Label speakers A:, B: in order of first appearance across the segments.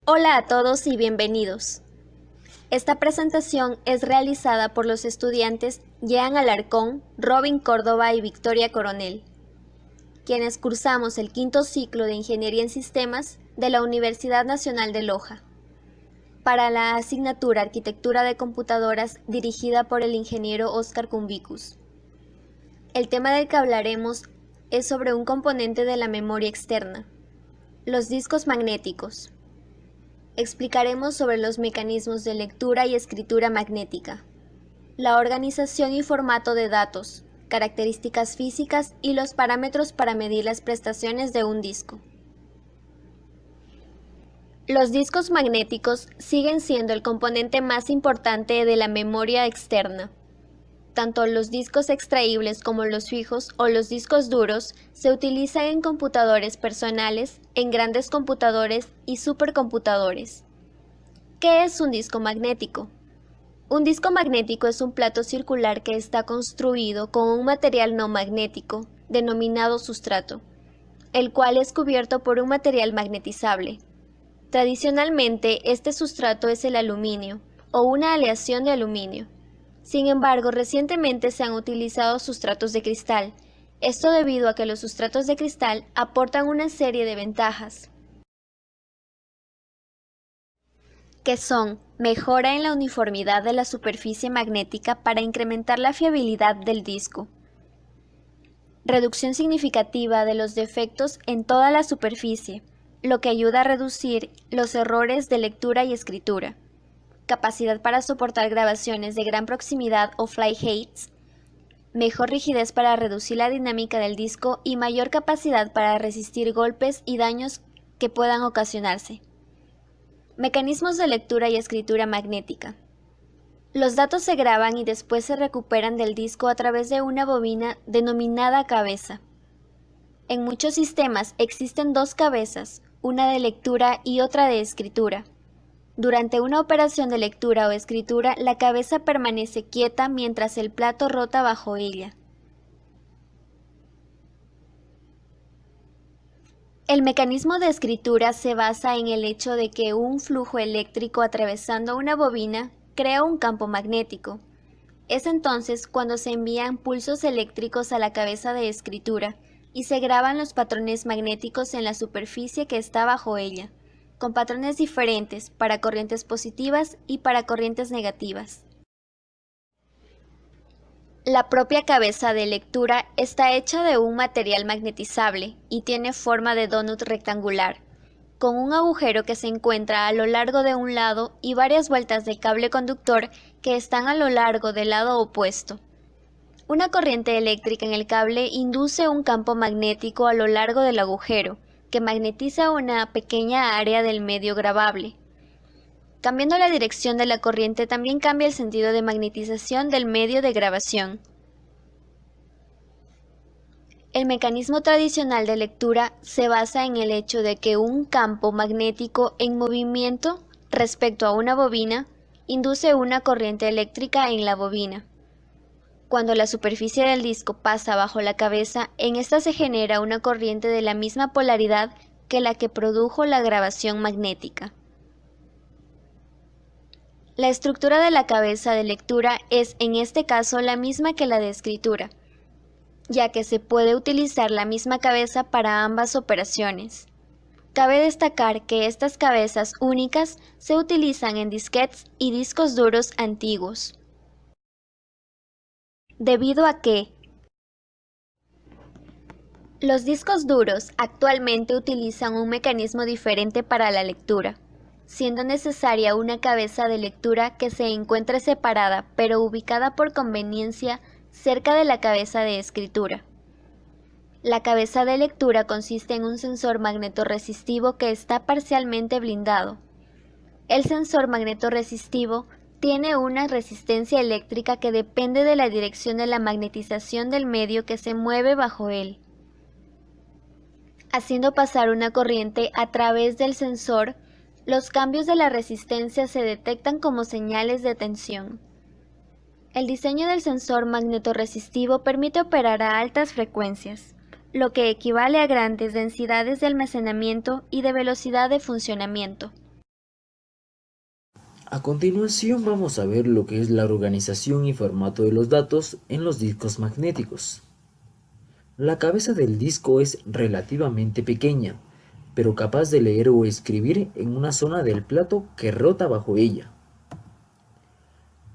A: Hola a todos y bienvenidos. Esta presentación es realizada por los estudiantes Jean Alarcón, Robin Córdoba y Victoria Coronel, quienes cursamos el quinto ciclo de Ingeniería en Sistemas de la Universidad Nacional de Loja, para la asignatura Arquitectura de Computadoras dirigida por el ingeniero Óscar Cumbicus. El tema del que hablaremos es sobre un componente de la memoria externa, los discos magnéticos. Explicaremos sobre los mecanismos de lectura y escritura magnética, la organización y formato de datos, características físicas y los parámetros para medir las prestaciones de un disco. Los discos magnéticos siguen siendo el componente más importante de la memoria externa. Tanto los discos extraíbles como los fijos o los discos duros se utilizan en computadores personales, en grandes computadores y supercomputadores. ¿Qué es un disco magnético? Un disco magnético es un plato circular que está construido con un material no magnético, denominado sustrato, el cual es cubierto por un material magnetizable. Tradicionalmente, este sustrato es el aluminio o una aleación de aluminio. Sin embargo, recientemente se han utilizado sustratos de cristal, esto debido a que los sustratos de cristal aportan una serie de ventajas, que son mejora en la uniformidad de la superficie magnética para incrementar la fiabilidad del disco, reducción significativa de los defectos en toda la superficie, lo que ayuda a reducir los errores de lectura y escritura, capacidad para soportar grabaciones de gran proximidad o flyhates, mejor rigidez para reducir la dinámica del disco y mayor capacidad para resistir golpes y daños que puedan ocasionarse. Mecanismos de lectura y escritura magnética. Los datos se graban y después se recuperan del disco a través de una bobina denominada cabeza. En muchos sistemas existen dos cabezas, una de lectura y otra de escritura. Durante una operación de lectura o escritura, la cabeza permanece quieta mientras el plato rota bajo ella. El mecanismo de escritura se basa en el hecho de que un flujo eléctrico atravesando una bobina crea un campo magnético. Es entonces cuando se envían pulsos eléctricos a la cabeza de escritura y se graban los patrones magnéticos en la superficie que está bajo ella, con patrones diferentes para corrientes positivas y para corrientes negativas. La propia cabeza de lectura está hecha de un material magnetizable y tiene forma de donut rectangular, con un agujero que se encuentra a lo largo de un lado y varias vueltas de cable conductor que están a lo largo del lado opuesto. Una corriente eléctrica en el cable induce un campo magnético a lo largo del agujero, que magnetiza una pequeña área del medio grabable. Cambiando la dirección de la corriente también cambia el sentido de magnetización del medio de grabación. El mecanismo tradicional de lectura se basa en el hecho de que un campo magnético en movimiento respecto a una bobina induce una corriente eléctrica en la bobina. Cuando la superficie del disco pasa bajo la cabeza, en esta se genera una corriente de la misma polaridad que la que produjo la grabación magnética. La estructura de la cabeza de lectura es en este caso la misma que la de escritura, ya que se puede utilizar la misma cabeza para ambas operaciones. Cabe destacar que estas cabezas únicas se utilizan en disquetes y discos duros antiguos, debido a que los discos duros actualmente utilizan un mecanismo diferente para la lectura, siendo necesaria una cabeza de lectura que se encuentre separada pero ubicada por conveniencia cerca de la cabeza de escritura. La cabeza de lectura consiste en un sensor magnetorresistivo que está parcialmente blindado. El sensor magnetorresistivo tiene una resistencia eléctrica que depende de la dirección de la magnetización del medio que se mueve bajo él, haciendo pasar una corriente a través del sensor. Los cambios de la resistencia se detectan como señales de tensión. El diseño del sensor magnetorresistivo permite operar a altas frecuencias, lo que equivale a grandes densidades de almacenamiento y de velocidad de funcionamiento.
B: A continuación vamos a ver lo que es la organización y formato de los datos en los discos magnéticos. La cabeza del disco es relativamente pequeña, pero capaz de leer o escribir en una zona del plato que rota bajo ella.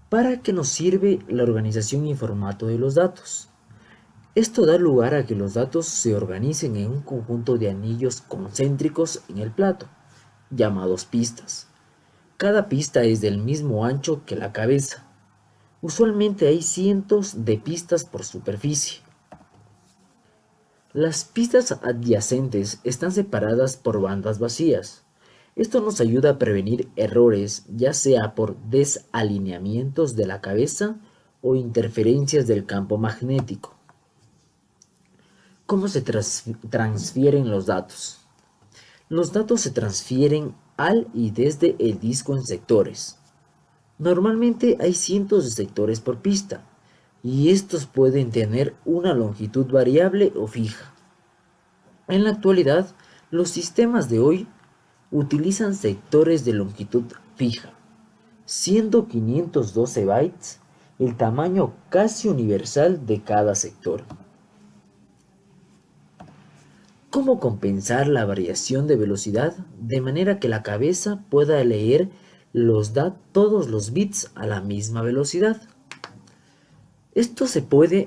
B: ¿Para qué nos sirve la organización y formato de los datos? Esto da lugar a que los datos se organicen en un conjunto de anillos concéntricos en el plato, llamados pistas. Cada pista es del mismo ancho que la cabeza. Usualmente hay cientos de pistas por superficie. Las pistas adyacentes están separadas por bandas vacías. Esto nos ayuda a prevenir errores, ya sea por desalineamientos de la cabeza o interferencias del campo magnético. ¿Cómo se transfieren los datos? Los datos se transfieren al y desde el disco en sectores. Normalmente hay cientos de sectores por pista, y estos pueden tener una longitud variable o fija. En la actualidad, los sistemas de hoy utilizan sectores de longitud fija, siendo 512 bytes el tamaño casi universal de cada sector. ¿Cómo compensar la variación de velocidad de manera que la cabeza pueda leer todos los bits a la misma velocidad? Esto se puede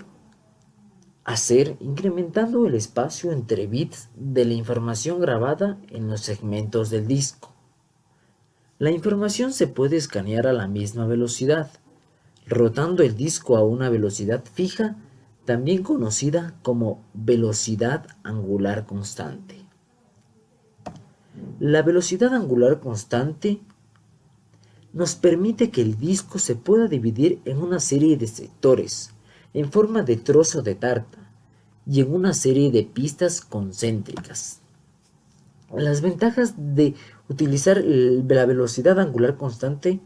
B: hacer incrementando el espacio entre bits de la información grabada en los segmentos del disco. La información se puede escanear a la misma velocidad, rotando el disco a una velocidad fija, también conocida como velocidad angular constante. La velocidad angular constante nos permite que el disco se pueda dividir en una serie de sectores, en forma de trozo de tarta, y en una serie de pistas concéntricas. Las ventajas de utilizar la velocidad angular constante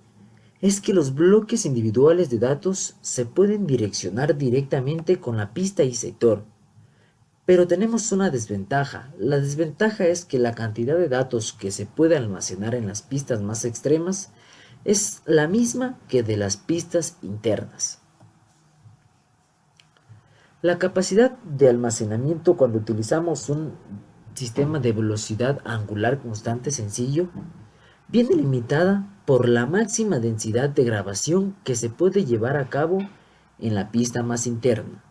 B: es que los bloques individuales de datos se pueden direccionar directamente con la pista y sector. Pero tenemos una desventaja. La desventaja es que la cantidad de datos que se puede almacenar en las pistas más extremas es la misma que de las pistas internas. La capacidad de almacenamiento cuando utilizamos un sistema de velocidad angular constante sencillo viene limitada por la máxima densidad de grabación que se puede llevar a cabo en la pista más interna.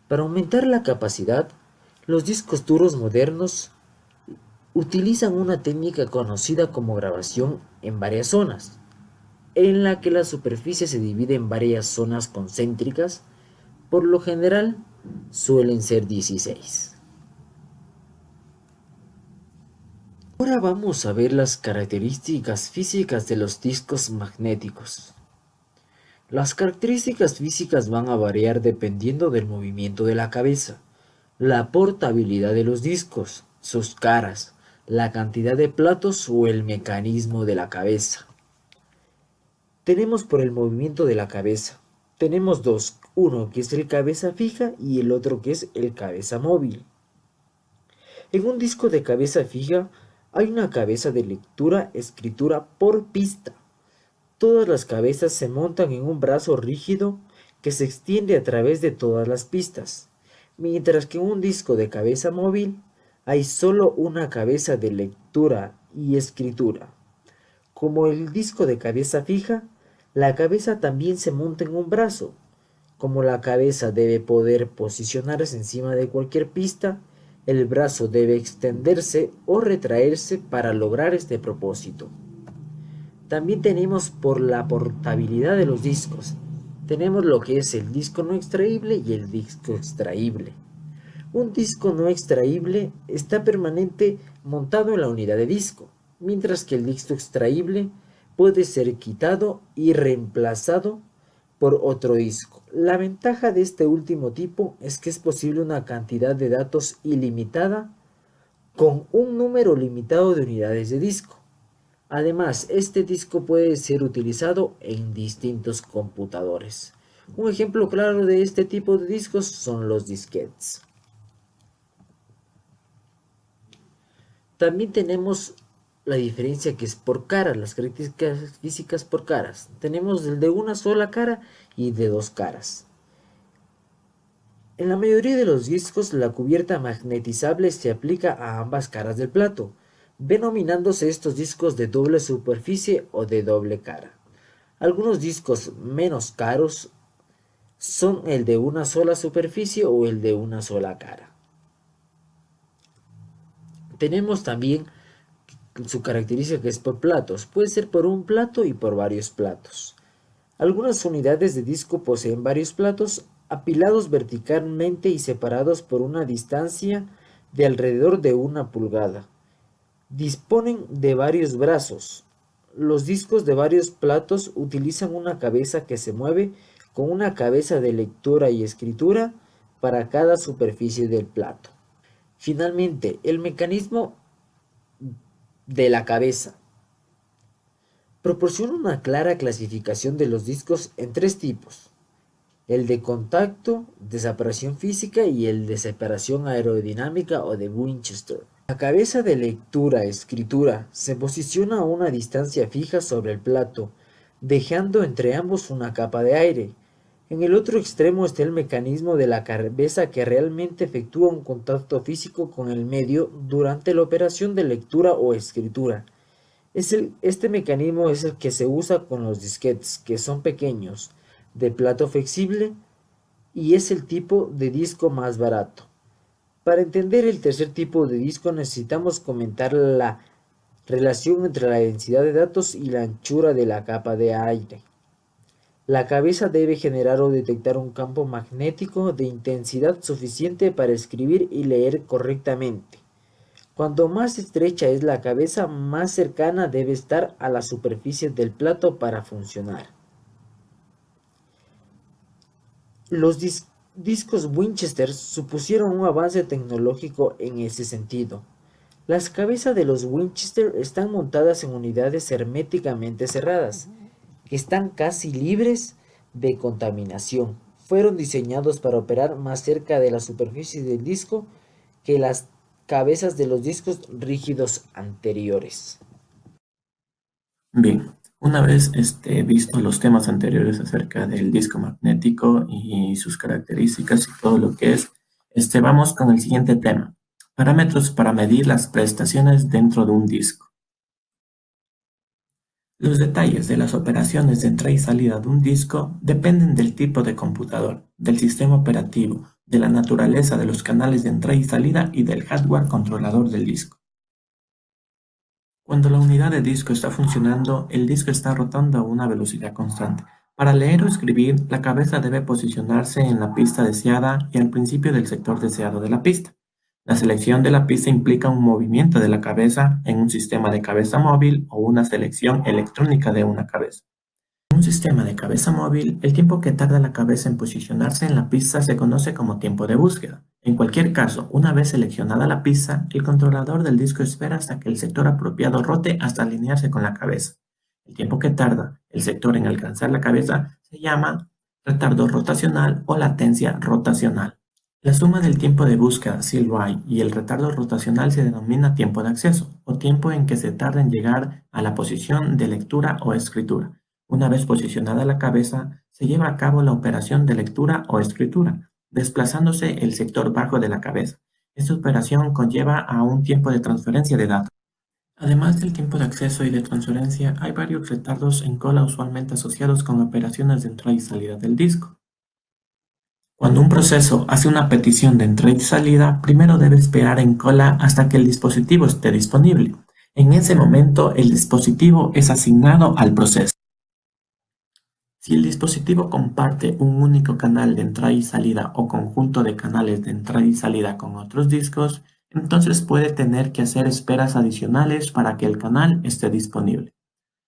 B: Para aumentar la capacidad, los discos duros modernos utilizan una técnica conocida como grabación en varias zonas, en la que la superficie se divide en varias zonas concéntricas. Por lo general, suelen ser 16. Ahora vamos a ver las características físicas de los discos magnéticos. Las características físicas van a variar dependiendo del movimiento de la cabeza, la portabilidad de los discos, sus caras, la cantidad de platos o el mecanismo de la cabeza. Tenemos por el movimiento de la cabeza. Tenemos dos, uno que es el cabeza fija y el otro que es el cabeza móvil. En un disco de cabeza fija hay una cabeza de lectura-escritura por pista. Todas las cabezas se montan en un brazo rígido que se extiende a través de todas las pistas, mientras que en un disco de cabeza móvil hay solo una cabeza de lectura y escritura. Como el disco de cabeza fija, la cabeza también se monta en un brazo. Como la cabeza debe poder posicionarse encima de cualquier pista, el brazo debe extenderse o retraerse para lograr este propósito. También tenemos por la portabilidad de los discos. Tenemos lo que es el disco no extraíble y el disco extraíble. Un disco no extraíble está permanente montado en la unidad de disco, mientras que el disco extraíble puede ser quitado y reemplazado por otro disco. La ventaja de este último tipo es que es posible una cantidad de datos ilimitada con un número limitado de unidades de disco. Además, este disco puede ser utilizado en distintos computadores. Un ejemplo claro de este tipo de discos son los disquetes. También tenemos la diferencia que es por cara, las características físicas por caras. Tenemos el de una sola cara y de dos caras. En la mayoría de los discos, la cubierta magnetizable se aplica a ambas caras del plato, denominándose estos discos de doble superficie o de doble cara. Algunos discos menos caros son el de una sola superficie o el de una sola cara. Tenemos también su característica que es por platos, puede ser por un plato y por varios platos. Algunas unidades de disco poseen varios platos apilados verticalmente y separados por una distancia de alrededor de 1 pulgada. Disponen de varios brazos. Los discos de varios platos utilizan una cabeza que se mueve con una cabeza de lectura y escritura para cada superficie del plato. Finalmente, el mecanismo de la cabeza proporciona una clara clasificación de los discos en 3 tipos: el de contacto, de separación física y el de separación aerodinámica o de Winchester. La cabeza de lectura-escritura se posiciona a una distancia fija sobre el plato, dejando entre ambos una capa de aire. En el otro extremo está el mecanismo de la cabeza que realmente efectúa un contacto físico con el medio durante la operación de lectura o escritura. Este mecanismo es el que se usa con los disquetes, que son pequeños, de plato flexible, y es el tipo de disco más barato. Para entender el tercer tipo de disco necesitamos comentar la relación entre la densidad de datos y la anchura de la capa de aire. La cabeza debe generar o detectar un campo magnético de intensidad suficiente para escribir y leer correctamente. Cuanto más estrecha es la cabeza, más cercana debe estar a la superficie del plato para funcionar. Los discos Winchester supusieron un avance tecnológico en ese sentido. Las cabezas de los Winchester están montadas en unidades herméticamente cerradas, que están casi libres de contaminación. Fueron diseñados para operar más cerca de la superficie del disco que las cabezas de los discos rígidos anteriores.
C: Bien, una vez visto los temas anteriores acerca del disco magnético y sus características y todo lo que es, vamos con el siguiente tema: parámetros para medir las prestaciones dentro de un disco. Los detalles de las operaciones de entrada y salida de un disco dependen del tipo de computador, del sistema operativo, de la naturaleza de los canales de entrada y salida y del hardware controlador del disco. Cuando la unidad de disco está funcionando, el disco está rotando a una velocidad constante. Para leer o escribir, la cabeza debe posicionarse en la pista deseada y al principio del sector deseado de la pista. La selección de la pista implica un movimiento de la cabeza en un sistema de cabeza móvil o una selección electrónica de una cabeza. En un sistema de cabeza móvil, el tiempo que tarda la cabeza en posicionarse en la pista se conoce como tiempo de búsqueda. En cualquier caso, una vez seleccionada la pista, el controlador del disco espera hasta que el sector apropiado rote hasta alinearse con la cabeza. El tiempo que tarda el sector en alcanzar la cabeza se llama retardo rotacional o latencia rotacional. La suma del tiempo de búsqueda CLY y el retardo rotacional se denomina tiempo de acceso, o tiempo en que se tarda en llegar a la posición de lectura o escritura. Una vez posicionada la cabeza, se lleva a cabo la operación de lectura o escritura, desplazándose el sector bajo de la cabeza. Esta operación conlleva a un tiempo de transferencia de datos. Además del tiempo de acceso y de transferencia, hay varios retardos en cola usualmente asociados con operaciones de entrada y salida del disco. Cuando un proceso hace una petición de entrada y salida, primero debe esperar en cola hasta que el dispositivo esté disponible. En ese momento, el dispositivo es asignado al proceso. Si el dispositivo comparte un único canal de entrada y salida o conjunto de canales de entrada y salida con otros discos, entonces puede tener que hacer esperas adicionales para que el canal esté disponible.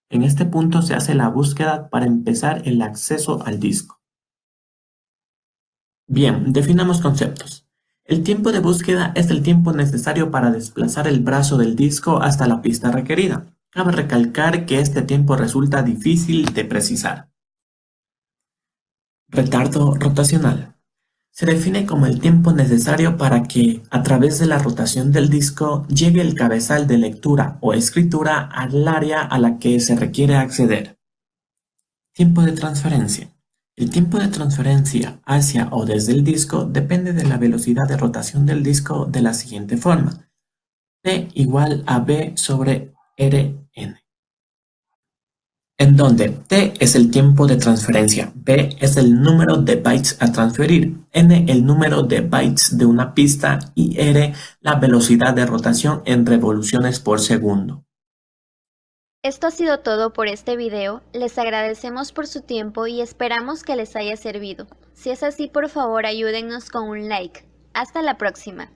C: En este punto se hace la búsqueda para empezar el acceso al disco. Bien, definamos conceptos. El tiempo de búsqueda es el tiempo necesario para desplazar el brazo del disco hasta la pista requerida. Cabe recalcar que este tiempo resulta difícil de precisar. Retardo rotacional. Se define como el tiempo necesario para que, a través de la rotación del disco, llegue el cabezal de lectura o escritura al área a la que se requiere acceder. Tiempo de transferencia. El tiempo de transferencia hacia o desde el disco depende de la velocidad de rotación del disco de la siguiente forma: T igual a B sobre Rn, en donde T es el tiempo de transferencia, B es el número de bytes a transferir, N el número de bytes de una pista y R la velocidad de rotación en revoluciones por segundo.
A: Esto ha sido todo por este video, les agradecemos por su tiempo y esperamos que les haya servido. Si es así, por favor ayúdennos con un like. Hasta la próxima.